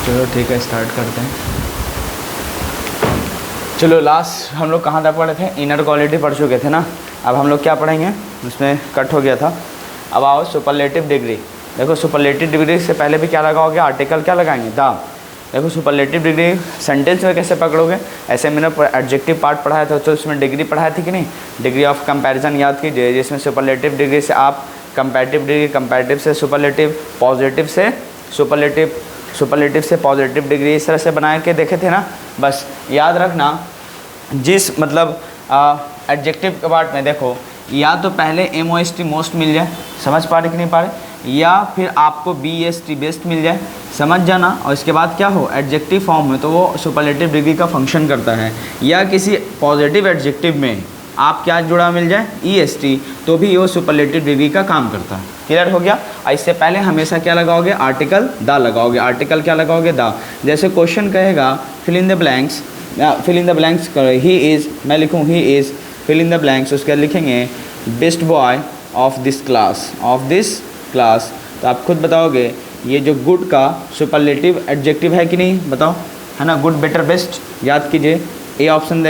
चलो ठीक है, स्टार्ट करते हैं। चलो लास्ट हम लोग कहाँ तक पढ़े थे? इनर क्वालिटी पढ़ चुके थे ना। अब हम लोग क्या पढ़ेंगे, उसमें कट हो गया था। अब आओ सुपरलेटिव डिग्री। देखो सुपरलेटिव डिग्री से पहले भी क्या लगाओगे? आर्टिकल क्या लगाएंगे? द। देखो सुपरलेटिव डिग्री सेंटेंस में कैसे पकड़ोगे? ऐसे मैंने एडजेक्टिव पार्ट पढ़ाया था, तो उसमें डिग्री पढ़ाई थी कि नहीं? डिग्री ऑफ कंपैरिजन याद कीजिए, जिसमें सुपरलेटिव डिग्री से आप कंपैरेटिव डिग्री, कंपैरेटिव से सुपरलेटिव, पॉजिटिव से सुपरलेटिव, सुपरलेटिव से पॉजिटिव डिग्री, इस तरह से बना के देखे थे ना। बस याद रखना, जिस मतलब एडजेक्टिव के पार्ट में देखो, या तो पहले MOST मोस्ट मिल जाए, समझ पा रहे कि नहीं पा रहे, या फिर आपको BEST बेस्ट मिल जाए, समझ जाना। और इसके बाद क्या हो, एडजेक्टिव फॉर्म में, तो वो सुपरलेटिव डिग्री का फंक्शन करता है। या किसी पॉजिटिव एडजेक्टिव में आप क्या जुड़ा मिल जाए, EST, तो भी वो सुपरलेटिव डिग्री का काम करता है। क्लियर हो गया? इससे पहले हमेशा क्या लगाओगे? आर्टिकल द लगाओगे। आर्टिकल क्या लगाओगे? द। जैसे क्वेश्चन कहेगा fill in the blanks, fill in the blanks he is, मैं लिखूँ he is, fill in the blanks, उसके बाद लिखेंगे best boy of this class, of this class. तो आप खुद बताओगे ये जो गुड का सुपरलेटिव एडजेक्टिव है कि नहीं, बताओ, है ना? गुड, बेटर, बेस्ट याद कीजिए। ए ऑप्शन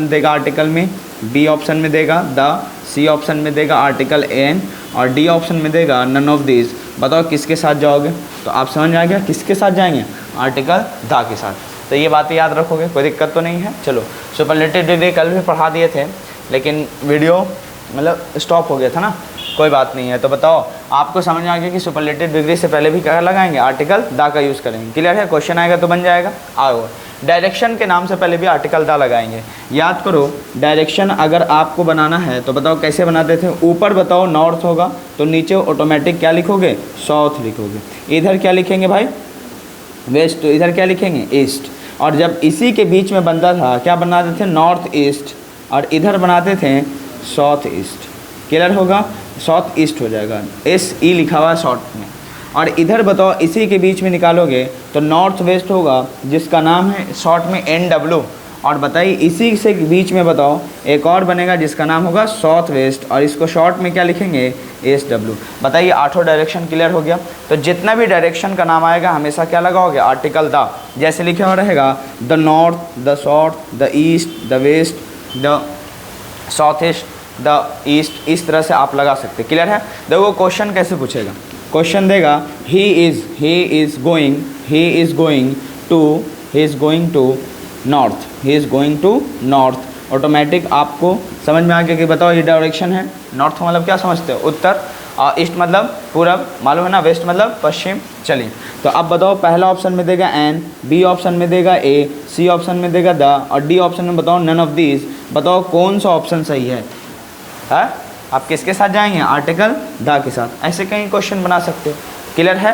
देगा आर्टिकल में, बी ऑप्शन में देगा द, सी ऑप्शन में देगा आर्टिकल एन, और डी ऑप्शन में देगा नन ऑफ दिस। बताओ किसके साथ जाओगे? तो आप समझ आ गया किसके साथ जाएंगे? आर्टिकल द के साथ। तो ये बातें याद रखोगे, कोई दिक्कत तो नहीं है। चलो सुपरलेटिव डिग्री कल भी पढ़ा दिए थे, लेकिन वीडियो मतलब स्टॉप हो गया था ना, कोई बात नहीं है। तो बताओ आपको समझ में आ गया कि सुपरलेटिव डिग्री से पहले भी क्या लगाएंगे? आर्टिकल द का यूज़ करेंगे। क्लियर है? क्वेश्चन आएगा तो बन जाएगा। आओ, डायरेक्शन के नाम से पहले भी आर्टिकल द लगाएंगे। याद करो, डायरेक्शन अगर आपको बनाना है तो बताओ कैसे बनाते थे? ऊपर बताओ नॉर्थ होगा, तो नीचे ऑटोमेटिक क्या लिखोगे? साउथ लिखोगे। इधर क्या लिखेंगे भाई? वेस्ट। तो इधर क्या लिखेंगे? ईस्ट। और जब इसी के बीच में बनता था, क्या बनाते थे? नॉर्थ ईस्ट, और इधर बनाते थे साउथ ईस्ट। क्लियर होगा? साउथ ईस्ट हो जाएगा, SE लिखा हुआ है शॉर्ट में। और इधर बताओ इसी के बीच में निकालोगे तो नॉर्थ वेस्ट होगा, जिसका नाम है शॉर्ट में NW। और बताइए इसी से बीच में बताओ एक और बनेगा जिसका नाम होगा साउथ वेस्ट, और इसको शॉर्ट में क्या लिखेंगे? SW। बताइए 8 डायरेक्शन क्लियर हो गया। तो जितना भी डायरेक्शन का नाम आएगा हमेशा क्या लगाओगे? Article the. जैसे लिखा हुआ रहेगा the north, the south, the east, the west, the south east, the east, इस तरह से आप लगा सकते। क्लियर है? देखो क्वेश्चन कैसे पूछेगा। क्वेश्चन देगा he is going to north. Automatic आपको समझ में आ गया कि बताओ ये डायरेक्शन है। नॉर्थ मतलब क्या समझते हो? उत्तर, और ईस्ट मतलब पूरब, मालूम है ना? वेस्ट मतलब पश्चिम। चलिए तो अब बताओ, पहला ऑप्शन में देगा एन, बी ऑप्शन में देगा ए, सी ऑप्शन में देगा द, और डी ऑप्शन में बताओ नन ऑफ दिस। बताओ कौन सा ऑप्शन सही है? आप किसके साथ जाएंगे? आर्टिकल द के साथ। ऐसे कहीं क्वेश्चन बना सकते हो। क्लियर है?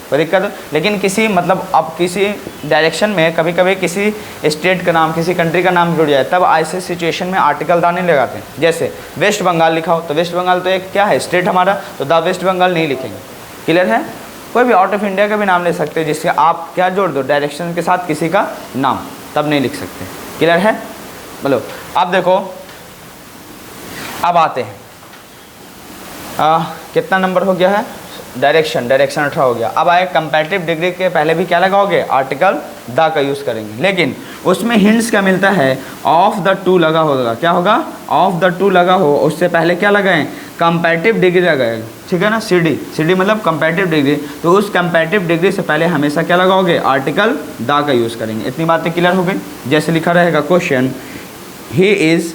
कोई दिक्कत? लेकिन किसी मतलब अब किसी डायरेक्शन में कभी कभी किसी स्टेट का नाम, किसी कंट्री का नाम जुड़ जाए, तब ऐसे सिचुएशन में आर्टिकल द नहीं लगाते। जैसे वेस्ट बंगाल लिखा हो, तो वेस्ट बंगाल तो एक क्या है? स्टेट हमारा, तो द वेस्ट बंगाल नहीं लिखेंगे। क्लियर है? कोई भी आउट ऑफ इंडिया का भी नाम ले सकते हैं, जिससे आप क्या जोड़ दो? डायरेक्शन के साथ किसी का नाम, तब नहीं लिख सकते। क्लियर है? बोलो। अब देखो, अब आते हैं कितना नंबर हो गया है? डायरेक्शन 18 हो गया। अब आए कंपैरेटिव डिग्री के पहले भी क्या लगाओगे? आर्टिकल द का यूज़ करेंगे, लेकिन उसमें हिंट्स क्या मिलता है? ऑफ द टू लगा होगा। क्या होगा? ऑफ द टू लगा हो, उससे पहले क्या लगाएं? कंपैरेटिव डिग्री लगाएगा। ठीक है ना? CD मतलब कंपैरेटिव डिग्री। तो उस कंपैरेटिव डिग्री से पहले हमेशा क्या लगाओगे? आर्टिकल द का यूज़ करेंगे। इतनी बातें क्लियर हो गई? जैसे लिखा रहेगा question, he is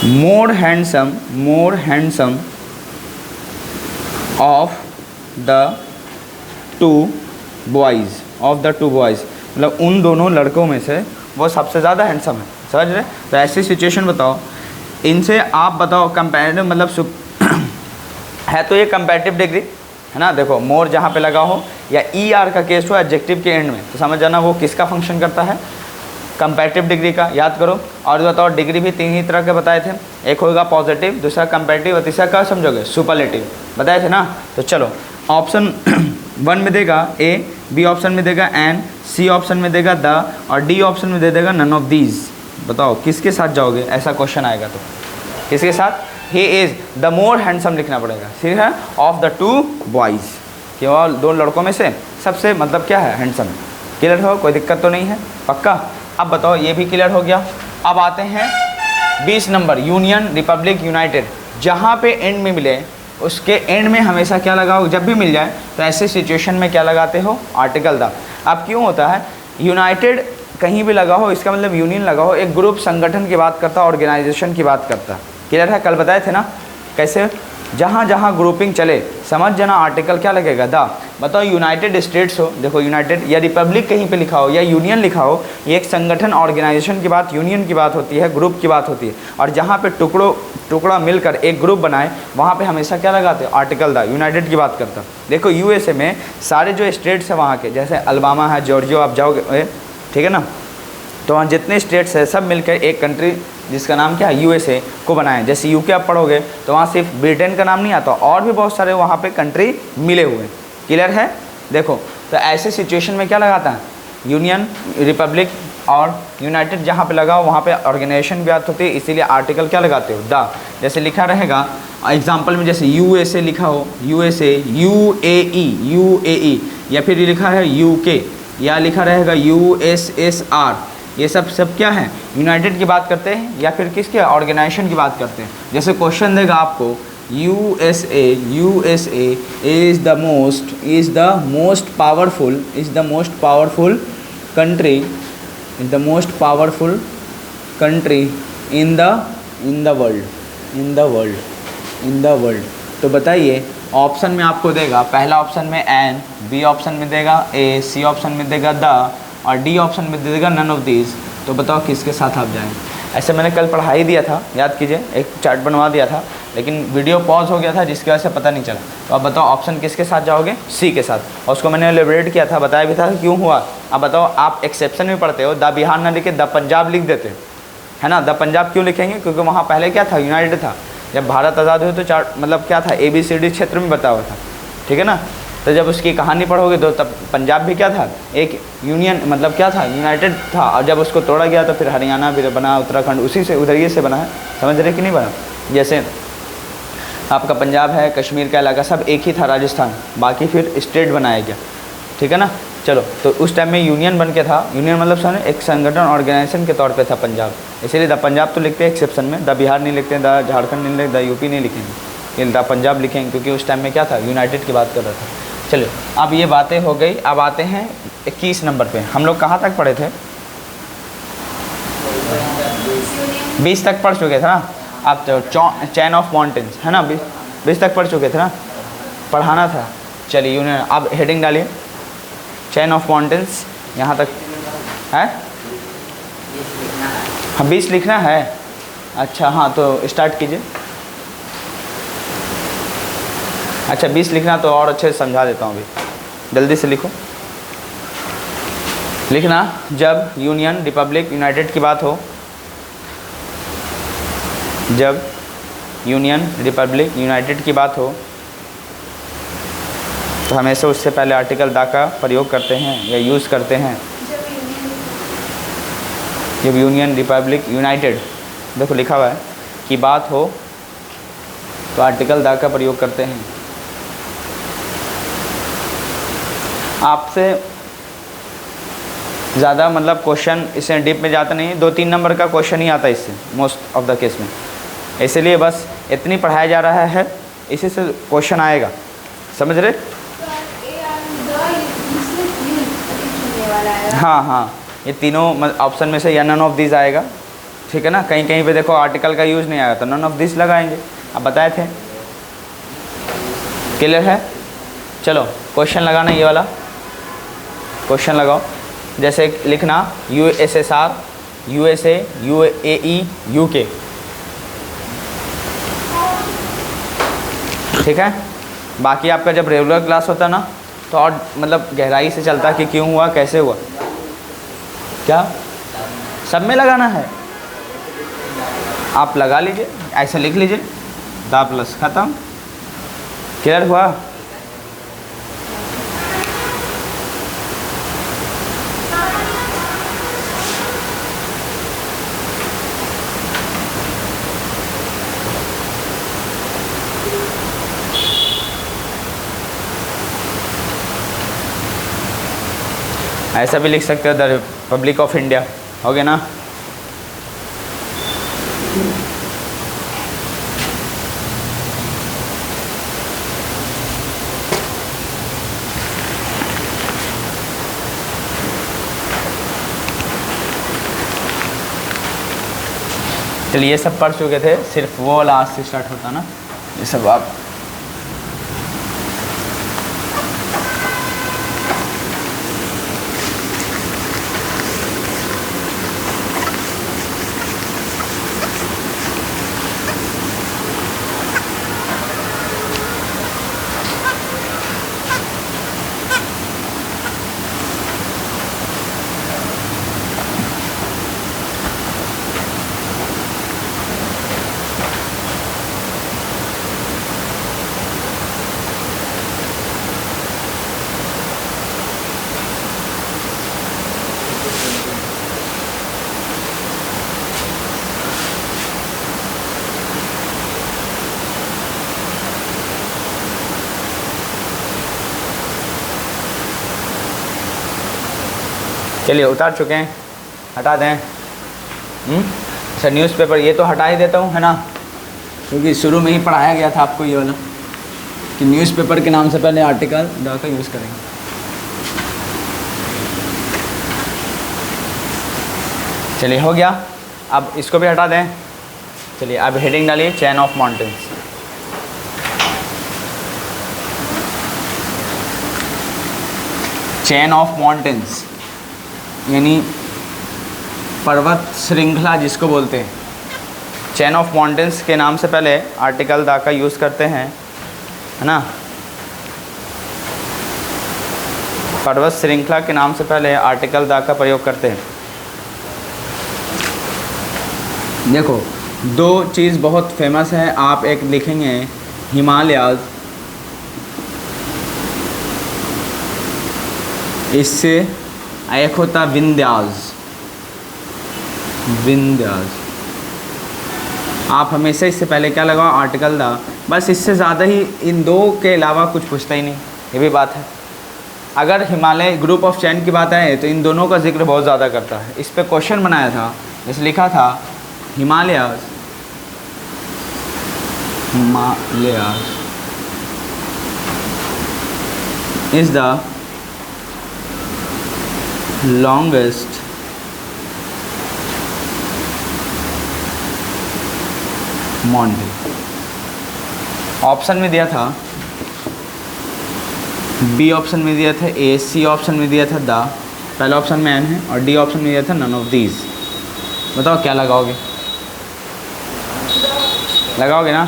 more handsome of the two boys, मतलब उन दोनों लड़कों में से वो सबसे ज़्यादा हैंडसम है। समझ रहे? तो ऐसी सिचुएशन बताओ, इनसे आप बताओ कंपैरेटिव मतलब है तो ये कंपैरेटिव डिग्री है ना। देखो मोर जहाँ पे लगा हो या ER का केस हो एडजेक्टिव के एंड में, तो समझ जाना वो किसका फंक्शन करता है? कंपैरेटिव डिग्री का। याद करो। और बताओ डिग्री भी 3 ही तरह के बताए थे, एक होगा पॉजिटिव, दूसरा कंपैरेटिव, और तीसरा क्या समझोगे? सुपरलेटिव बताए थे ना। तो चलो ऑप्शन 1 में देगा ए, बी ऑप्शन में देगा एन, सी ऑप्शन में देगा द, और डी ऑप्शन में दे देगा नन ऑफ दीज। बताओ किसके साथ जाओगे? ऐसा क्वेश्चन आएगा तो किसके साथ? He is the more handsome लिखना पड़ेगा, ठीक है, ऑफ द टू बॉयज़, केवल दो लड़कों में से सबसे मतलब क्या है, हैंडसम। क्लियर हो, कोई दिक्कत तो नहीं है, पक्का। अब बताओ ये भी क्लियर हो गया। अब आते हैं 20 नंबर, यूनियन, रिपब्लिक, यूनाइटेड। जहाँ पे एंड में मिले उसके एंड में हमेशा क्या लगाओ, जब भी मिल जाए तो ऐसे सिचुएशन में क्या लगाते हो, आर्टिकल द। अब क्यों होता है, यूनाइटेड कहीं भी लगा हो इसका मतलब यूनियन लगा हो, एक ग्रुप संगठन की बात करता, ऑर्गेनाइजेशन की बात करता। क्लियर है, कल बताए थे ना कैसे, जहाँ जहाँ ग्रुपिंग चले समझ जाना आर्टिकल क्या लगेगा, द। बताओ यूनाइटेड स्टेट्स हो, देखो यूनाइटेड या रिपब्लिक कहीं पे लिखा हो या यूनियन लिखा हो, ये एक संगठन, ऑर्गेनाइजेशन की बात, यूनियन की बात होती है, ग्रुप की बात होती है। और जहाँ पे टुकड़ा मिलकर एक ग्रुप बनाए वहाँ पे हमेशा क्या लगाते हैं, आर्टिकल द। यूनाइटेड की बात करता। देखो यूएसए में सारे जो स्टेट्स हैं वहाँ के, जैसे अल्बामा है, जॉर्जिया, आप जाओगे ठीक है ना, तो वहाँ जितने स्टेट्स हैं सब मिलकर एक कंट्री जिसका नाम क्या है, यूएसए को बनाए। जैसे यूके आप पढ़ोगे तो वहाँ सिर्फ ब्रिटेन का नाम नहीं आता, और भी बहुत सारे वहाँ पे कंट्री मिले हुए हैं। क्लियर है, देखो तो ऐसे सिचुएशन में क्या लगाता है, यूनियन, रिपब्लिक और यूनाइटेड जहाँ पे लगा हो वहाँ पे ऑर्गेनाइजेशन की बात होती है, इसीलिए आर्टिकल क्या लगाते हो, द। जैसे लिखा रहेगा एग्जाम्पल में, जैसे यूएसए लिखा हो, यूएसए, यूएई, या फिर लिखा है यूके, या लिखा रहेगा यूएसएसआर, ये सब क्या है, यूनाइटेड की बात करते हैं या फिर किसके, ऑर्गेनाइजेशन की बात करते हैं। जैसे क्वेश्चन देगा आपको, USA is the most powerful country in the world. तो बताइए, ऑप्शन में आपको देगा, पहला ऑप्शन में एन, बी ऑप्शन में देगा ए, सी ऑप्शन में देगा द, और डी ऑप्शन में दे देगा नन ऑफ दीज। तो बताओ किसके साथ आप जाएंगे। ऐसे मैंने कल पढ़ा ही दिया था, याद कीजिए, एक चार्ट बनवा दिया था, लेकिन वीडियो पॉज हो गया था जिसकी वजह से पता नहीं चला। तो अब बताओ ऑप्शन किसके साथ जाओगे, सी के साथ। और उसको मैंने एलिब्रेट किया था, बताया भी था क्यों हुआ। अब बताओ, आप एक्सेप्शन में पढ़ते हो, द बिहार ना लिखे द पंजाब लिख देते है ना। द पंजाब क्यों लिखेंगे, क्योंकि वहाँ पहले क्या था, यूनाइटेड था। जब भारत आज़ाद हुई तो चार्ट मतलब क्या था, ABCD क्षेत्र में बताया हुआ था, ठीक है ना। तो जब उसकी कहानी पढ़ोगे तो तब पंजाब भी क्या था, एक यूनियन, मतलब क्या था, यूनाइटेड था। और जब उसको तोड़ा गया तो फिर हरियाणा भी बना, उत्तराखंड उसी से, उधर से बना है, समझ रहे कि नहीं बना। जैसे आपका पंजाब है, कश्मीर का इलाका सब एक ही था, राजस्थान, बाकी फिर स्टेट बनाया गया, ठीक है ना। चलो, तो उस टाइम में यूनियन बन के था, यूनियन मतलब समझे एक संगठन, ऑर्गेनाइजेशन के तौर पे था पंजाब, इसीलिए द पंजाब तो लिखते हैं एक्सेप्शन में, द बिहार नहीं लिखते, द झारखंड नहीं लिखते, द यूपी नहीं लिखेंगे, द पंजाब लिखेंगे, क्योंकि उस टाइम में क्या था, यूनाइटेड की बात कर रहा था। चलिए, अब ये बातें हो गई। अब आते हैं 21 नंबर पे। हम लोग कहाँ तक पढ़े थे, 20 तक पढ़ चुके थे ना। अब तो चैन ऑफ माउंटेन्स है ना, 20 तक पढ़ चुके थे ना, पढ़ाना था। चलिए यूनियन, अब हेडिंग डालिए, चैन ऑफ माउंटेन्स, यहाँ तक है। हाँ 20 लिखना है, अच्छा हाँ, तो स्टार्ट कीजिए। अच्छा 20 लिखना तो और अच्छे से समझा देता हूँ, अभी जल्दी से लिखो। लिखना, जब यूनियन, रिपब्लिक, यूनाइटेड की बात हो, जब यूनियन, रिपब्लिक, यूनाइटेड की बात हो तो हमेशा उससे पहले आर्टिकल द का प्रयोग करते हैं या यूज़ करते हैं। जब यूनियन, रिपब्लिक, यूनाइटेड, देखो लिखा हुआ है, की बात हो तो आर्टिकल द का प्रयोग करते हैं। आपसे ज़्यादा मतलब क्वेश्चन इससे डीप में जाता नहीं है, 2-3 नंबर का क्वेश्चन ही आता है इससे मोस्ट ऑफ द केस में, इसलिए बस इतनी पढ़ाया जा रहा है, इसी से क्वेश्चन आएगा, समझ रहे। हाँ हाँ, ये तीनों ऑप्शन में से या नन ऑफ दिस आएगा, ठीक है ना। कहीं कहीं पे देखो आर्टिकल का यूज़ नहीं आएगा तो नन ऑफ दिस लगाएंगे, अब बताए थे। क्लियर है, चलो क्वेश्चन लगाना, ये वाला क्वेश्चन लगाओ। जैसे लिखना, USSR, USA, UAE, UK, ठीक है। बाकी आपका जब रेगुलर क्लास होता ना तो और मतलब गहराई से चलता कि क्यों हुआ, कैसे हुआ, क्या सब में लगाना है, आप लगा लीजिए, ऐसे लिख लीजिए, दा प्लस ख़त्म। क्लियर हुआ। ऐसा भी लिख सकते हो द रिपब्लिक ऑफ इंडिया, हो गया ना। चलिए ये सब पढ़ चुके थे, सिर्फ वो वाला आज से स्टार्ट होता ना, ये सब आप चलिए उतार चुके हैं, हटा दें। अच्छा न्यूज़पेपर ये तो हटा ही देता हूँ, है ना, क्योंकि शुरू में ही पढ़ाया गया था आपको ये वाला कि न्यूज़पेपर के नाम से पहले आर्टिकल द का यूज़ करेंगे। चलिए हो गया, अब इसको भी हटा दें। चलिए अब हेडिंग डालिए chain of mountains. Chain of mountains यानी पर्वत श्रृंखला जिसको बोलते हैं। चेन ऑफ माउंटेन्स के नाम से पहले आर्टिकल द का यूज़ करते हैं, है ना। पर्वत श्रृंखला के नाम से पहले आर्टिकल द का प्रयोग करते हैं। देखो दो चीज़ बहुत फेमस है, आप एक लिखेंगे हिमालयाज़, इससे एक होता विंध्याज़। विंध्याज़ आप हमेशा इससे पहले क्या लगाओ आर्टिकल द, बस इससे ज़्यादा ही इन दो के अलावा कुछ पूछता ही नहीं, ये भी बात है। अगर हिमालय ग्रुप ऑफ चेन की बात आए तो इन दोनों का जिक्र बहुत ज़्यादा करता है। इस पर क्वेश्चन बनाया था, इस लिखा था Himalayas, Himalayas is the longest mountain. Option में दिया था बी, ऑप्शन में दिया था ए, सी ऑप्शन में दिया था द, पहला ऑप्शन में एन है, और डी ऑप्शन में दिया था नन ऑफ दीज। बताओ क्या लगाओगे? लगाओगे ना,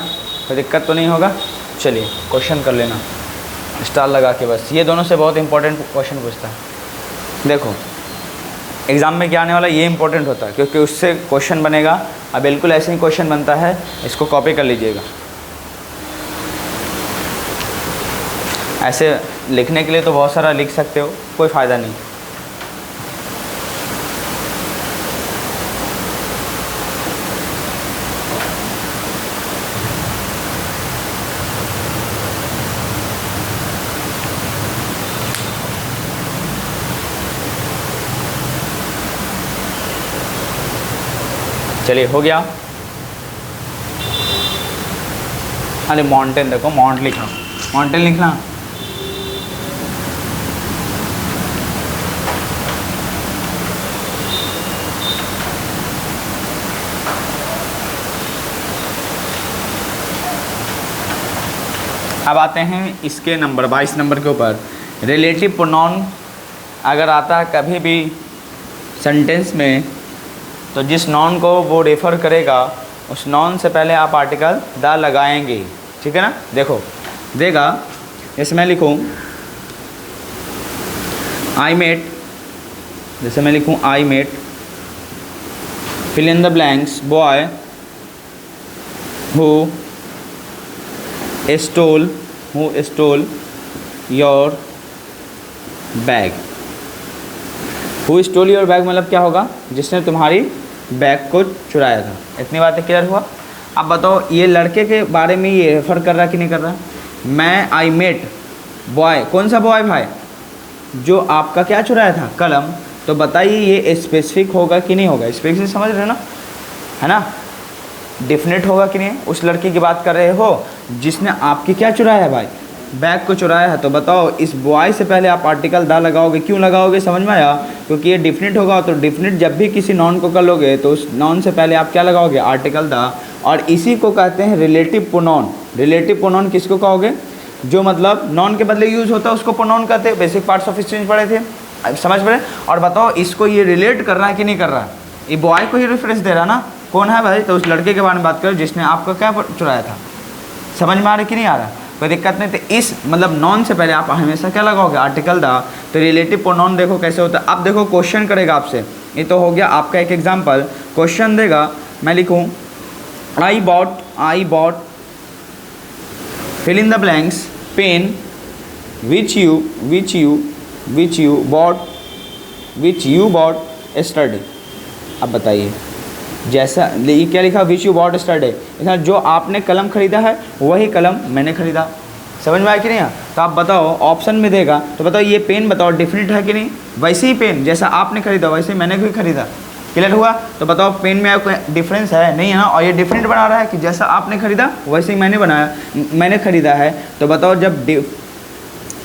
कोई दिक्कत तो नहीं होगा। चलिए क्वेश्चन कर लेना स्टार लगा के, बस ये दोनों से बहुत इंपॉर्टेंट क्वेश्चन पूछता है। देखो एग्ज़ाम में क्या आने वाला ये इंपॉर्टेंट होता है, क्योंकि उससे क्वेश्चन बनेगा। अब बिल्कुल ऐसे ही क्वेश्चन बनता है, इसको कॉपी कर लीजिएगा। ऐसे लिखने के लिए तो बहुत सारा लिख सकते हो, कोई फ़ायदा नहीं। चलिए हो गया। अरे माउंटेन देखो, माउंट लिखा, माउंटेन लिखना। अब आते हैं इसके नंबर 22 नंबर के ऊपर। रिलेटिव प्रोनाउन अगर आता है कभी भी सेंटेंस में, तो जिस नॉन को वो रेफ़र करेगा उस नॉन से पहले आप आर्टिकल द लगाएंगे, ठीक है ना। देखो देगा, जैसे मैं लिखूँ आई मेट, जैसे मैं लिखूँ I met fill in the blanks boy who stole your bag. Who stole your bag मतलब क्या होगा? जिसने तुम्हारी बैग को चुराया था। इतनी बातें क्लियर हुआ। अब बताओ ये लड़के के बारे में ये रेफर कर रहा कि नहीं कर रहा? मैं आई मेट बॉय, कौन सा बॉय भाई? जो आपका क्या चुराया था, कलम। तो बताइए ये स्पेसिफिक होगा कि नहीं होगा, स्पेसिफिक समझ रहे हो ना, है ना, डेफिनेट होगा कि नहीं। उस लड़की की बात कर रहे हो जिसने आपकी क्या चुराया है भाई, बैग को चुराया है। तो बताओ इस बॉय से पहले आप आर्टिकल दा लगाओगे, क्यों लगाओगे, समझ में आया, क्योंकि ये डेफिनेट होगा। तो डेफिनेट जब भी किसी नॉन को कर लोगे तो उस नॉन से पहले आप क्या लगाओगे, आर्टिकल दा। और इसी को कहते हैं रिलेटिव प्रोनाउन। रिलेटिव प्रोनाउन किसको कहोगे, जो मतलब नॉन के बदले यूज़ होता है उसको प्रोनाउन कहते हैं। बेसिक पार्ट्स ऑफ स्पीच पढ़े थे, समझ पड़े। और बताओ इसको ये रिलेट कर रहा है कि नहीं कर रहा है, ये बॉय को ही रेफरेंस दे रहा है ना, कौन है भाई, तो उस लड़के के बारे में बात करो जिसने आपका क्या चुराया था। समझ में आ रहा है कि नहीं आ रहा, कोई दिक्कत नहीं। तो इस मतलब नॉन से पहले आप हमेशा क्या लगाओगे, आर्टिकल दा। तो रिलेटिव प्रोनाउन देखो कैसे होता है। अब देखो क्वेश्चन करेगा आपसे, ये तो हो गया आपका एक एग्जाम्पल। क्वेश्चन देगा, मैं लिखूँ I bought fill in the blanks pen which you bought yesterday। अब बताइए जैसा ये क्या लिखा, विच यू बॉट yesterday, जो आपने कलम खरीदा है वही कलम मैंने खरीदा। समझ में आया कि नहीं। तो आप बताओ ऑप्शन में देगा, तो बताओ ये पेन बताओ डेफिनेट है कि नहीं, वैसे ही पेन जैसा आपने खरीदा वैसे ही मैंने भी खरीदा। क्लियर हुआ। तो बताओ पेन में कोई डिफरेंस है, नहीं है ना। और ये डिफरेंट बना रहा है कि जैसा आपने खरीदा वैसे ही मैंने खरीदा है। तो बताओ जब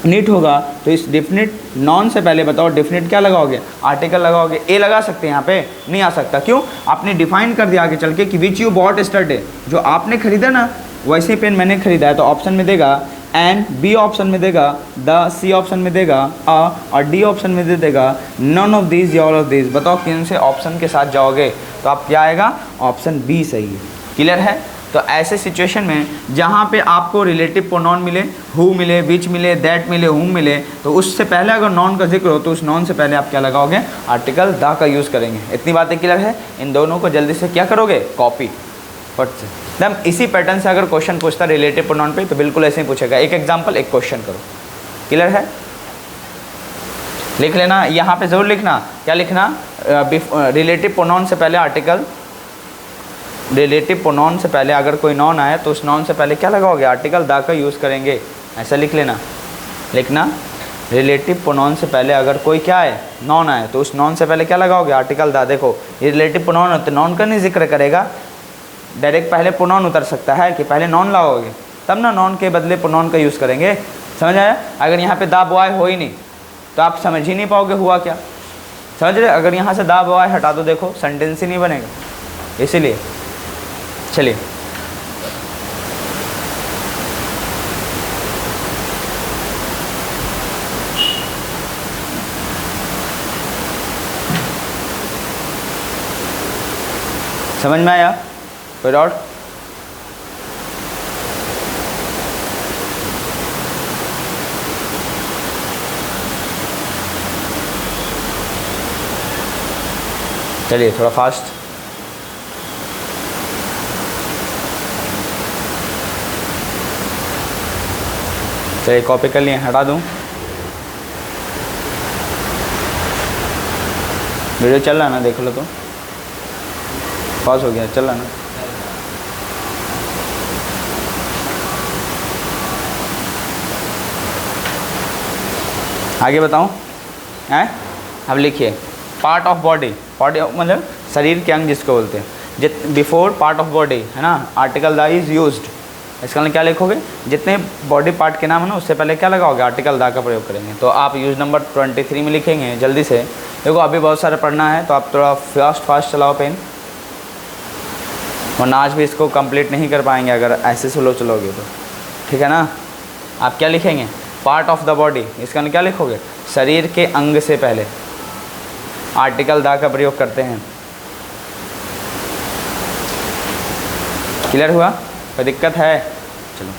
नीट होगा तो इस डेफिनेट नॉन से पहले बताओ डेफिनेट क्या लगाओगे, आर्टिकल लगाओगे। ए लगा सकते हैं यहाँ पे, नहीं आ सकता, क्यों, आपने डिफाइन कर दिया आगे चल के कि विच यू बॉट yesterday, जो आपने खरीदा ना वैसे ही पेन मैंने खरीदा है। तो ऑप्शन में देगा एन, बी ऑप्शन में देगा द, सी ऑप्शन में देगा अ, और डी ऑप्शन में दे देगा नन ऑफ दीज या ऑल ऑफ दीज। बताओ किन से ऑप्शन के साथ जाओगे, तो आप क्या आएगा, ऑप्शन बी सही है। क्लियर है। तो ऐसे सिचुएशन में जहाँ पे आपको रिलेटिव प्रोनाउन मिले, हु मिले, विच मिले, दैट मिले, हुम मिले, तो उससे पहले अगर नॉन का जिक्र हो तो उस नॉन से पहले आप क्या लगाओगे, आर्टिकल द का यूज़ करेंगे। इतनी बातें क्लियर है। इन दोनों को जल्दी से क्या करोगे, कॉपी फट से। एकदम इसी पैटर्न से अगर क्वेश्चन पूछता रिलेटिव प्रोनाउन पे तो बिल्कुल ऐसे ही पूछेगा, एक एग्जाम्पल एक क्वेश्चन करो। क्लियर है, लिख लेना, यहाँ पे ज़रूर लिखना, क्या लिखना, रिलेटिव प्रोनाउन से पहले आर्टिकल, रिलेटिव प्रोनाउन से पहले अगर कोई नॉन आए तो उस नॉन से पहले क्या लगाओगे, आर्टिकल दा का यूज़ करेंगे। ऐसा लिख लेना, लिखना रिलेटिव प्रोनाउन से पहले अगर कोई क्या है, नॉन आए तो उस नॉन से पहले क्या लगाओगे, आर्टिकल दा। देखो ये रिलेटिव प्रोनाउन है तो नॉन का नहीं जिक्र करेगा, डायरेक्ट पहले प्रोनाउन उतर सकता है कि पहले नॉन लाओगे तब ना नॉन के बदले प्रोनाउन का यूज़ करेंगे। समझ आया। अगर यहाँ पे दा बॉय हो ही नहीं तो आप समझ ही नहीं पाओगे हुआ क्या, समझ रहे। अगर यहाँ से दा बॉय हटा दो देखो सेंटेंस ही नहीं बनेगा, इसीलिए। चलिए समझ में आया, कोई डाउट। चलिए थोड़ा फास्ट। चलिए कॉपी कर लिए, हटा दूँ, वीडियो चल रहा है ना, देख लो तो, पॉज हो गया, चल रहा ना। आगे बताऊँ हैं। अब लिखिए पार्ट ऑफ बॉडी, बॉडी मतलब शरीर के अंग जिसको बोलते हैं, बिफोर पार्ट ऑफ बॉडी है ना, आर्टिकल दा इज़ यूज्ड। इसका मतलब क्या लिखोगे, जितने बॉडी पार्ट के नाम है ना उससे पहले क्या लगाओगे, आर्टिकल दा का प्रयोग करेंगे। तो आप यूज नंबर 23 में लिखेंगे जल्दी से। देखो अभी बहुत सारा पढ़ना है तो आप थोड़ा फास्ट चलाओ पेन, वरना आज भी इसको कंप्लीट नहीं कर पाएंगे अगर ऐसे स्लो चलोगे तो, ठीक है ना। आप क्या लिखेंगे, पार्ट ऑफ द बॉडी, इसका क्या लिखोगे, शरीर के अंग से पहले आर्टिकल दा का प्रयोग करते हैं। क्लियर हुआ, कोई दिक्कत है। चलो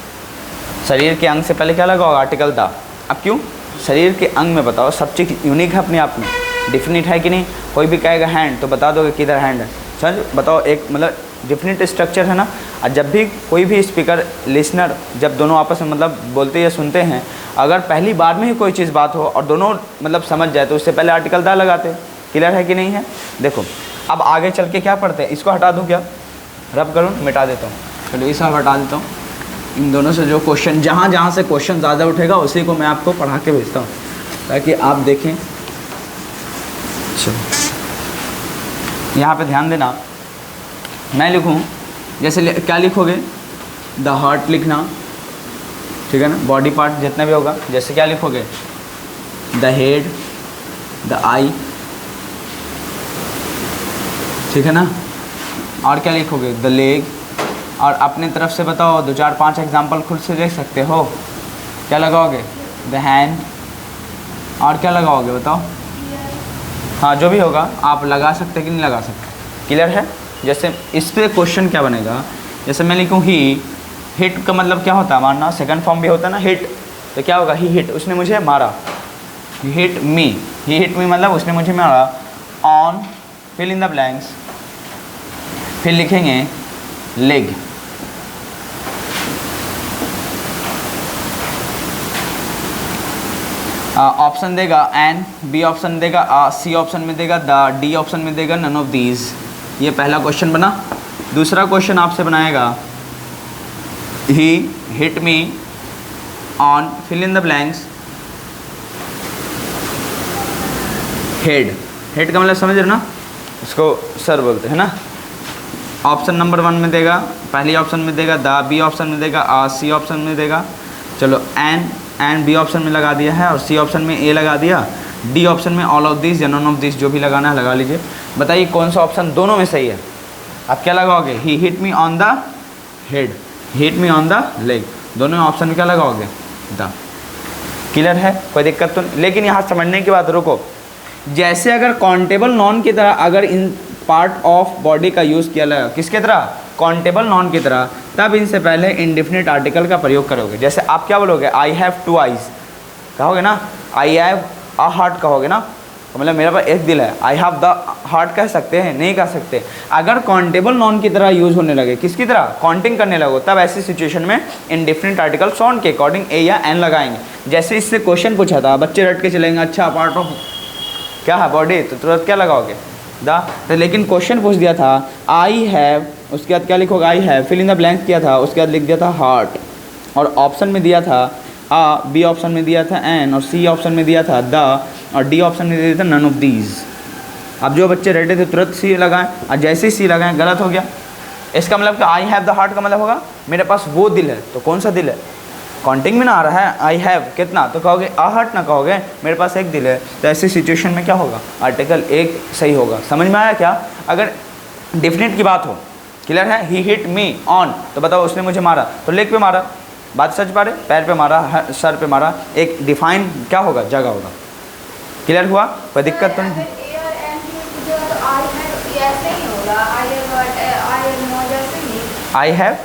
शरीर के अंग से पहले क्या लगाओ, आर्टिकल दा। अब क्यों, शरीर के अंग में बताओ सब चीज़ यूनिक है अपने आप में, डिफिनिट है कि नहीं। कोई भी कहेगा हैंड तो बता दोगे किधर हैंड है, समझ बताओ, एक मतलब डिफिनिट स्ट्रक्चर है ना। और जब भी कोई भी स्पीकर लिसनर जब दोनों आपस में मतलब बोलते या सुनते हैं, अगर पहली बार में ही कोई चीज़ बात हो और दोनों मतलब समझ जाए तो उससे पहले आर्टिकल दा लगाते हैं। क्लियर है कि नहीं है। देखो अब आगे चल के क्या पढ़ते हैं, इसको हटा दूँ क्या, रब करूँ, मिटा देता हूँ, चलो इस हटा देता हूँ। इन दोनों से जो क्वेश्चन जहाँ से क्वेश्चन ज़्यादा उठेगा उसी को मैं आपको पढ़ा के भेजता हूँ। ताकि आप देखें। चलो यहाँ पे ध्यान देना, मैं लिखूँ जैसे क्या लिखोगे, द हार्ट लिखना, ठीक है ना, बॉडी पार्ट जितना भी होगा, जैसे क्या लिखोगे, द हेड, द आई, ठीक है ना, और क्या लिखोगे, द लेग, और अपनी तरफ से बताओ 2 4 5 एग्जाम्पल खुद से देख सकते हो, क्या लगाओगे, द हैंड, और क्या लगाओगे बताओ, हाँ जो भी होगा आप लगा सकते कि नहीं लगा सकते, क्लियर है। जैसे इस पर क्वेश्चन क्या बनेगा, जैसे मैं लिखूँ ही, हिट का मतलब क्या होता है मारना, सेकंड फॉर्म भी होता है ना हिट, तो क्या होगा, ही हिट, उसने मुझे मारा, ही हिट मी, ही हिट मी मतलब उसने मुझे मारा, on, fill in the blanks, फिर लिखेंगे लेग, ऑप्शन देगा एन, बी ऑप्शन देगा, सी ऑप्शन में देगा द, डी ऑप्शन में देगा नन ऑफ दीज। ये पहला क्वेश्चन बना। दूसरा क्वेश्चन आपसे बनाएगा, ही hit me on, fill in the blanks, head, head का मतलब समझ रहे ना, इसको सर बोलते हैं ना। ऑप्शन नंबर 1 में देगा, पहली ऑप्शन में देगा द, बी ऑप्शन में देगा सी ऑप्शन में देगा, चलो एन बी ऑप्शन में लगा दिया है, और सी ऑप्शन में ए लगा दिया, डी ऑप्शन में ऑल ऑफ दिस या नॉन ऑफ दिस, जो भी लगाना है लगा लीजिए। बताइए कौन सा ऑप्शन दोनों में सही है। आप क्या लगाओगे, ही hit me on the head, hit me on the leg, दोनों ऑप्शन में क्या लगाओगे, द। क्लियर है, कोई दिक्कत तो नहीं। लेकिन यहाँ समझने की बात रुको, जैसे अगर काउंटेबल नॉन की तरह अगर इन पार्ट ऑफ बॉडी का यूज़ किया जाएगा, किसके तरह, काउंटेबल नॉन की तरह, तब इनसे पहले इंडेफिनिट आर्टिकल का प्रयोग करोगे। जैसे आप क्या बोलोगे, आई हैव 2 आइज़ कहोगे ना, आई हैव अ हार्ट कहोगे ना, तो मतलब मेरे पास एक दिल है, आई हैव द हार्ट कह सकते हैं, नहीं कह सकते। अगर काउंटेबल नॉन की तरह यूज़ होने लगे, किसकी तरह, काउंटिंग करने लगो, तब ऐसी सिचुएशन में इंडेफिनिट आर्टिकल साउंड के अकॉर्डिंग ए या एन लगाएंगे। जैसे इससे क्वेश्चन पूछा था, बच्चे रट के चलेंगे, अच्छा पार्ट ऑफ क्या है बॉडी, तो तुरंत क्या लगाओगे, द। तो लेकिन क्वेश्चन पूछ दिया था आई हैव, उसके बाद क्या लिखोगे, I have, fill in the blank किया था, उसके बाद लिख दिया था हार्ट, और ऑप्शन में दिया था बी ऑप्शन में दिया था एन, और सी ऑप्शन में दिया था द, और डी ऑप्शन में दिया था नन ऑफ दीज। अब जो बच्चे रेडे थे तुरंत सी लगाएं, और जैसे ही सी लगाएं गलत हो गया। इसका मतलब कि आई हैव द हार्ट का मतलब होगा मेरे पास वो दिल है, तो कौन सा दिल है, काउंटिंग में ना आ रहा है, आई हैव कितना, तो कहोगे आ हार्ट ना कहोगे, मेरे पास एक दिल है। तो ऐसी सिचुएशन में क्या होगा, आर्टिकल एक सही होगा। समझ में आया क्या। अगर डेफिनेट की बात हो, क्लियर है, ही हिट मी ऑन, तो बताओ उसने मुझे मारा, तो लेग पे मारा, बात सच पा रहे, पैर पे मारा, सर पे मारा, एक डिफाइन क्या होगा, जगह होगा। क्लियर हुआ, कोई दिक्कत तो नहीं। आई हैव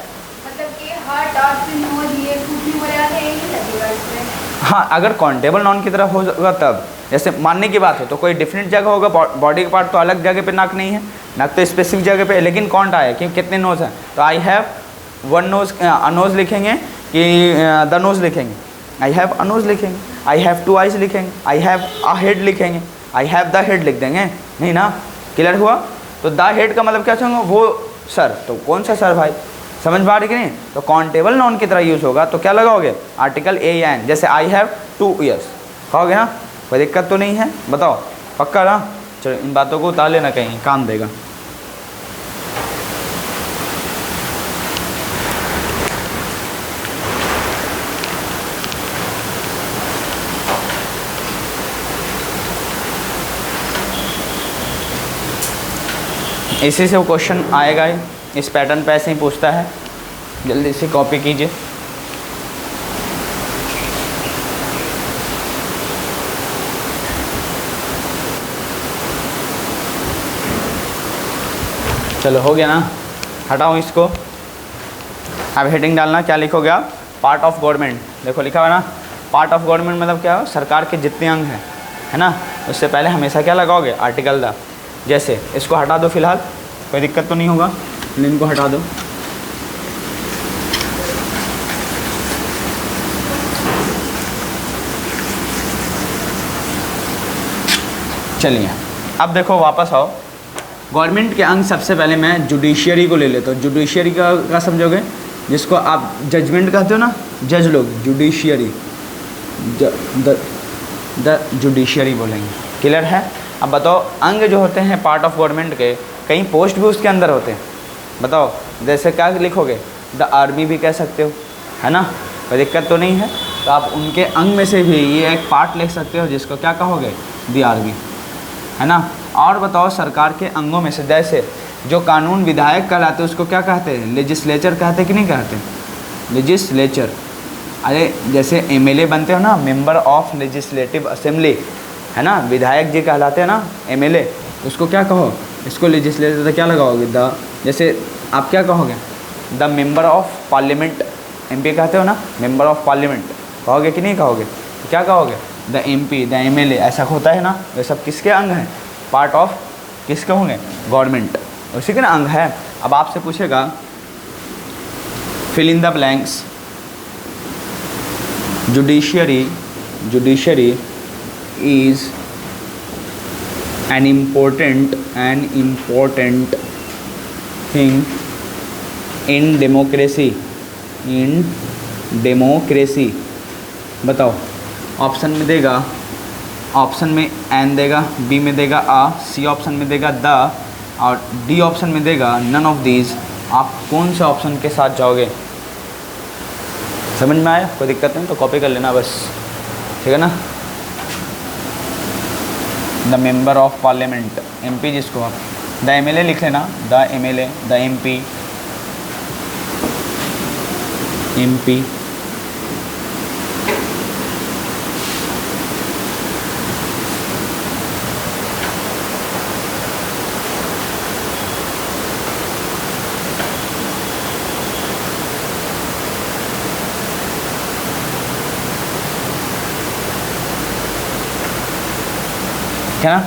हाँ, अगर काउंटेबल नॉन की तरफ होगा तब, जैसे मानने की बात हो तो कोई डिफरेंट जगह होगा, बॉडी का पार्ट तो अलग जगह पे नाक नहीं है, नाक तो स्पेसिफिक जगह पे है, लेकिन काउंट आया कि कितने नोज़ हैं, तो आई हैव 1 नोज़, नोज़ लिखेंगे कि द नोज़ लिखेंगे, आई हैव अ नोज़ लिखेंगे, आई हैव 2 आइज़ लिखेंगे, आई हैव अ हेड लिखेंगे, आई हैव द हेड लिख देंगे, नहीं ना। क्लियर हुआ। तो द हेड का मतलब क्या चाहूँगा, वो सर, तो कौन सा सर भाई, समझ पा रहे कि नहीं। तो काउंटेबल नॉन की तरह यूज़ होगा, तो क्या लगाओगे, आर्टिकल ए या एन। जैसे आई हैव 2 ईयर्स कहोगे ना, कोई दिक्कत तो नहीं है, बताओ पक्का ना। चलो इन बातों को उतार लेना, कहीं काम देगा। इसी से वो क्वेश्चन आएगा ही, इस पैटर्न पे ऐसे ही पूछता है। जल्दी से कॉपी कीजिए। चलो हो गया ना, हटाओ इसको। अब हेडिंग डालना, क्या लिखोगे आप, पार्ट ऑफ गवर्नमेंट। देखो लिखा हुआ ना, पार्ट ऑफ गवर्नमेंट मतलब क्या हो, सरकार के जितने अंग हैं, है ना। उससे पहले हमेशा क्या लगाओगे, आर्टिकल द। जैसे इसको हटा दो फिलहाल, कोई दिक्कत तो नहीं होगा, इनको हटा दो। चलिए अब देखो वापस आओ। गवर्नमेंट के अंग सबसे पहले मैं जुडिशियरी को ले लेता हूँ। जुडिशियरी का समझोगे, जिसको आप जजमेंट कहते हो ना, जज लोग, जुडिशियरी द जुडिशरी बोलेंगे। क्लियर है? अब बताओ, अंग जो होते हैं पार्ट ऑफ गवर्नमेंट के, कई पोस्ट भी उसके अंदर होते हैं। बताओ, जैसे क्या लिखोगे, द आर्मी भी कह सकते हो, है ना, कोई दिक्कत तो नहीं है। तो आप उनके अंग में से भी ये एक पार्ट लिख सकते हो जिसको क्या कहोगे, द आर्मी, है ना। और बताओ, सरकार के अंगों में से जैसे जो कानून विधायक कहलाते हैं उसको क्या कहते हैं, लेजिस्लेचर कहते कि नहीं कहते, लेजिस्लेचर। अरे जैसे एमएलए बनते हो ना, मेंबर ऑफ लेजिस्लेटिव असेंबली, है ना, विधायक जी कहलाते हैं ना एमएलए, उसको क्या कहो, इसको लेजिस्लेचर। तो क्या लगाओगे, द, जैसे आप क्या कहोगे, the member of parliament, MP कहते हो ना, मेंबर ऑफ पार्लियामेंट कहोगे कि नहीं कहोगे, तो क्या कहोगे, द एमपी, द एमएलए, ऐसा होता है ना। ये सब किसके अंग हैं, पार्ट ऑफ किसके होंगे, गवर्नमेंट, उसी के ना अंग है। अब आपसे पूछेगा fill in the blanks, judiciary is an important thing in democracy। बताओ, ऑप्शन में देगा, ऑप्शन में एन देगा, बी में देगा आ, सी ऑप्शन में देगा द, और डी ऑप्शन में देगा नन ऑफ दीज। आप कौन से ऑप्शन के साथ जाओगे? समझ में आया? कोई दिक्कत नहीं तो कॉपी कर लेना बस, ठीक है ना। The member of parliament, MP जिसको आप, द एमएलए लिख लेना, द एमएलए, द एमपी, क्या ना।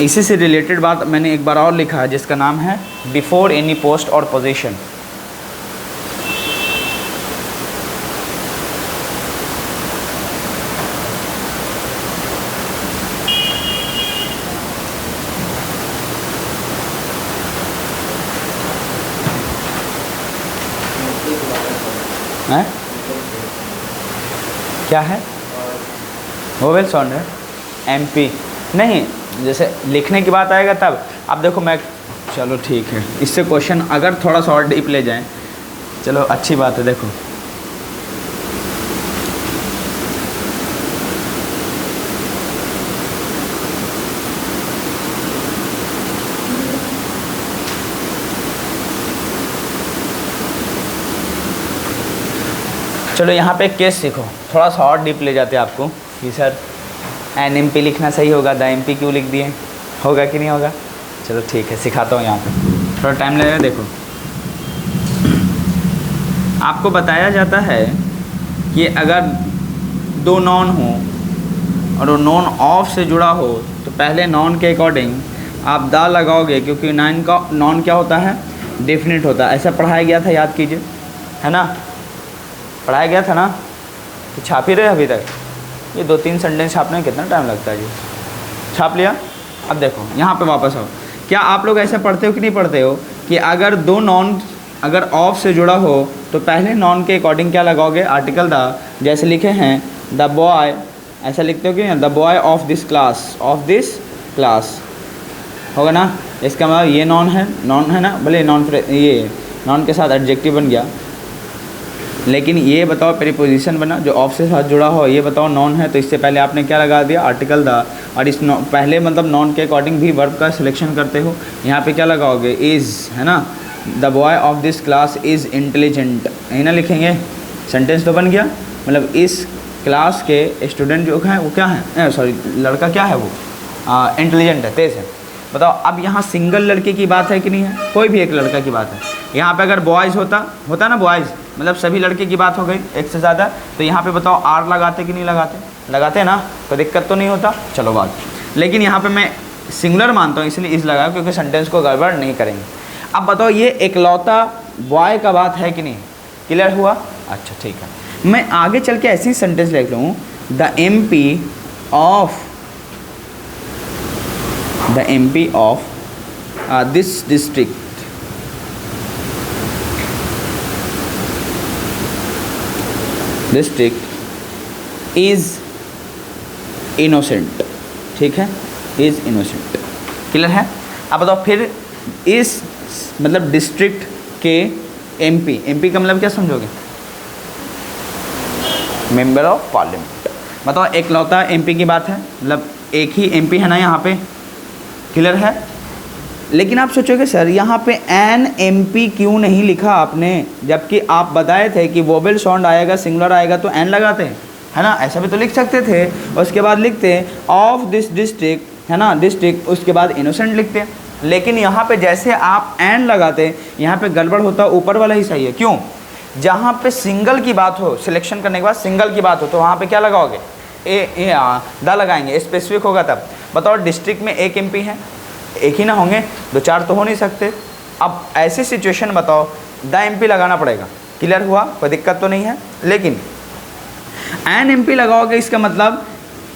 इसी से रिलेटेड बात मैंने एक बार और लिखा है जिसका नाम है बिफोर एनी पोस्ट और पोजीशन। है क्या है, वोवेल साउंड है, एमपी नहीं, जैसे लिखने की बात आएगा तब। अब देखो मैं, चलो ठीक है, इससे क्वेश्चन अगर थोड़ा सा और डीप ले जाएं, चलो अच्छी बात है। देखो चलो यहाँ पे केस सीखो, थोड़ा सा और डीप ले जाते हैं आपको कि सर एन एम पी लिखना सही होगा, द एम पी क्यों लिख दिए, होगा कि नहीं होगा। चलो ठीक है, सिखाता हूँ, यहाँ पे थोड़ा टाइम लगेगा। देखो आपको बताया जाता है कि अगर दो नॉन हो और वो नॉन ऑफ से जुड़ा हो तो पहले नॉन के अकॉर्डिंग आप दा लगाओगे, क्योंकि नाइन का नॉन क्या होता है, डेफिनेट होता है। ऐसा पढ़ाया गया था, याद कीजिए, है ना, पढ़ाया गया था ना, कि छाप ही रहे अभी तक। ये 2-3 सेंटेंस छापने में कितना टाइम लगता है जी, छाप लिया। अब देखो यहाँ पे वापस आओ, क्या आप लोग ऐसा पढ़ते हो कि नहीं पढ़ते हो कि अगर दो नॉन अगर ऑफ से जुड़ा हो तो पहले नॉन के अकॉर्डिंग क्या लगाओगे, आर्टिकल द। जैसे लिखे हैं द बॉय, ऐसा लिखते हो कि the boy of this class, होगा ना। इसका मतलब ये नॉन है ना, भले ये नॉन के साथ एडजेक्टिव बन गया, लेकिन ये बताओ प्रीपोजिशन बना जो ऑफ से साथ जुड़ा हो, ये बताओ नॉन है, तो इससे पहले आपने क्या लगा दिया, आर्टिकल द। और इस पहले मतलब नॉन के अकॉर्डिंग भी वर्ब का सिलेक्शन करते हो, यहाँ पे क्या लगाओगे, इज़, है ना। The boy of this class is intelligent, यही ना लिखेंगे, सेंटेंस तो बन गया। मतलब इस क्लास के स्टूडेंट जो हैं वो क्या है, सॉरी लड़का क्या है, वो इंटेलिजेंट है, तेज़ है। बताओ अब यहाँ सिंगल लड़के की बात है कि नहीं है, कोई भी एक लड़का की बात है। यहाँ पे अगर बॉयज़ होता ना, बॉयज़ मतलब सभी लड़के की बात हो गई एक से ज़्यादा, तो यहाँ पे बताओ आर लगाते कि नहीं लगाते ना, तो दिक्कत तो नहीं होता। चलो बात, लेकिन यहाँ पे मैं सिंगुलर मानता हूँ इसलिए इस लगाया क्योंकि सेंटेंस को गड़बड़ नहीं करेंगे। अब बताओ ये इकलौता बॉय का बात है कि नहीं, क्लियर हुआ। अच्छा ठीक है, मैं आगे चल के ऐसी सेंटेंस लिख लूँ, the M P of this district is innocent, ठीक है, इज़ इनोसेंट, क्लियर है। अब बताओ फिर इस मतलब डिस्ट्रिक्ट के एमपी, एमपी का मतलब क्या समझोगे, मेंबर ऑफ पार्लियामेंट। बताओ एकलौता एमपी की बात है, मतलब एक ही एमपी है ना यहाँ पे, क्लियर है। लेकिन आप सोचोगे सर यहाँ पे एन एमपी क्यों नहीं लिखा आपने, जबकि आप बताए थे कि वोवेल साउंड आएगा, सिंगुलर आएगा तो एन लगाते हैं, है ना, ऐसा भी तो लिख सकते थे। और उसके बाद लिखते ऑफ दिस डिस्ट्रिक्ट, है ना, डिस्ट्रिक्ट, उसके बाद इनोसेंट लिखते। लेकिन यहाँ पे जैसे आप एन लगाते, यहाँ पे गड़बड़ होता, ऊपर वाला ही सही है। क्यों, जहाँ पे सिंगल की बात हो, सिलेक्शन करने के बाद सिंगल की बात हो, तो वहाँ पे क्या लगाओगे, ए द लगाएंगे, स्पेसिफिक होगा तब। बताओ डिस्ट्रिक्ट में एक एमपी है, एक ही ना होंगे, दो चार तो हो नहीं सकते। अब ऐसी सिचुएशन बताओ, द एमपी लगाना पड़ेगा, क्लियर हुआ, कोई दिक्कत तो नहीं है। लेकिन एन एमपी लगाओगे, इसका मतलब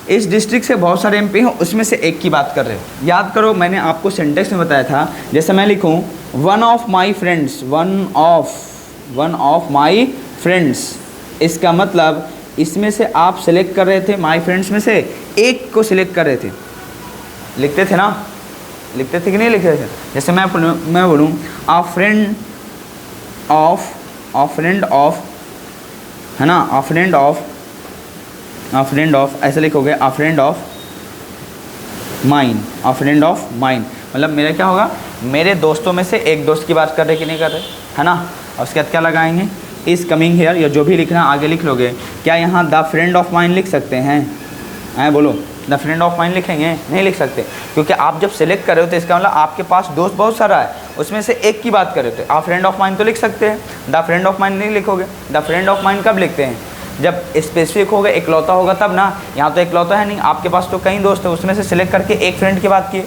इस डिस्ट्रिक्ट से बहुत सारे एमपी हैं, उसमें से एक की बात कर रहे हो। याद करो मैंने आपको सेंटेंस में बताया था, जैसे मैं लिखूं one of my friends, one of my friends, इसका मतलब इसमें से आप सेलेक्ट कर रहे थे, माई फ्रेंड्स में से एक को सिलेक्ट कर रहे थे, लिखते थे ना, लिखते थे कि नहीं लिखते थे। जैसे मैं बोलूँ अ फ्रेंड ऑफ, है ना, अ फ्रेंड ऑफ ऐसे लिखोगे, अ फ्रेंड ऑफ माइन, मतलब मेरा क्या होगा, मेरे दोस्तों में से एक दोस्त की बात कर रहे कि नहीं कर रहे, है ना। और उसके बाद क्या लगाएंगे, इज़ कमिंग हेयर, या जो भी लिखना आगे लिख लोगे। क्या यहाँ द फ्रेंड ऑफ माइन लिख सकते हैं, बोलो, द फ्रेंड ऑफ माइन लिखेंगे, नहीं लिख सकते, क्योंकि आप जब सेलेक्ट कर रहे हो तो इसका मतलब आपके पास दोस्त बहुत सारा है, उसमें से एक की बात कर रहे थे। आप फ्रेंड ऑफ माइन तो लिख सकते हैं, द फ्रेंड ऑफ माइन नहीं लिखोगे। द फ्रेंड ऑफ माइन कब लिखते हैं, जब स्पेसिफिक होगा, इकलौता होगा तब ना। यहाँ तो इकलौता है नहीं, आपके पास तो कई दोस्त है, उसमें से सिलेक्ट करके एक फ्रेंड की बात किए,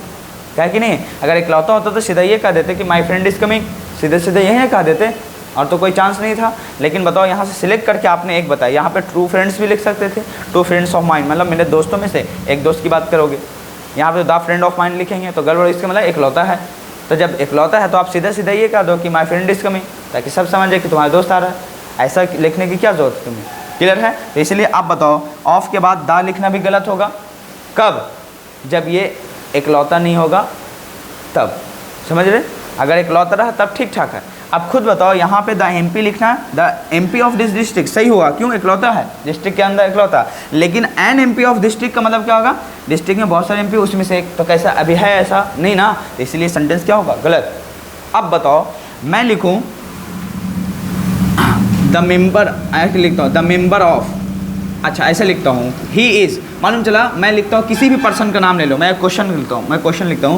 क्या कि नहीं। अगर इकलौता होता तो सीधा ये कह देते कि माई फ्रेंड इज़ कमिंग, सीधे सीधे यही कह देते, और तो कोई चांस नहीं था। लेकिन बताओ यहाँ से सिलेक्ट करके आपने एक बताया, यहाँ पे ट्रू फ्रेंड्स भी लिख सकते थे, ट्रू फ्रेंड्स ऑफ माइन, मतलब मेरे दोस्तों में से एक दोस्त की बात करोगे। यहाँ पे द फ्रेंड ऑफ माइन लिखेंगे तो गड़बड़, इसका मतलब इकलौता है। तो जब इकलौता है तो आप सीधा सीधा ये कह दो कि माई फ्रेंड इज़ कमिंग, ताकि सब समझे कि तुम्हारा दोस्त आ रहा है। ऐसा लिखने की क्या जरूरत है तुम्हें, क्लियर है। तो इसलिए आप बताओ ऑफ के बाद द लिखना भी गलत होगा, कब, जब ये इकलौता नहीं होगा तब, समझ रहे। अगर इकलौता रहा तब ठीक ठाक है। अब खुद बताओ यहाँ पे द एमपी लिखना है, the MP of this district, सही होगा, क्यों, इकलौता है, डिस्ट्रिक्ट के अंदर इकलौता। लेकिन एन एमपी ऑफ डिस्ट्रिक्ट का मतलब क्या होगा, डिस्ट्रिक्ट में बहुत सारे एमपी, उसमें से एक, तो कैसा अभी है, ऐसा नहीं ना, तो इसलिए सेंटेंस क्या होगा, गलत। अब बताओ मैं लिखूँ द मेंबर, ऐसे लिखता हूँ द मेंबर ऑफ, अच्छा ऐसे लिखता हूँ ही इज़, मालूम चला मैं लिखता हूँ किसी भी पर्सन का नाम ले लो, मैं क्वेश्चन लिखता हूँ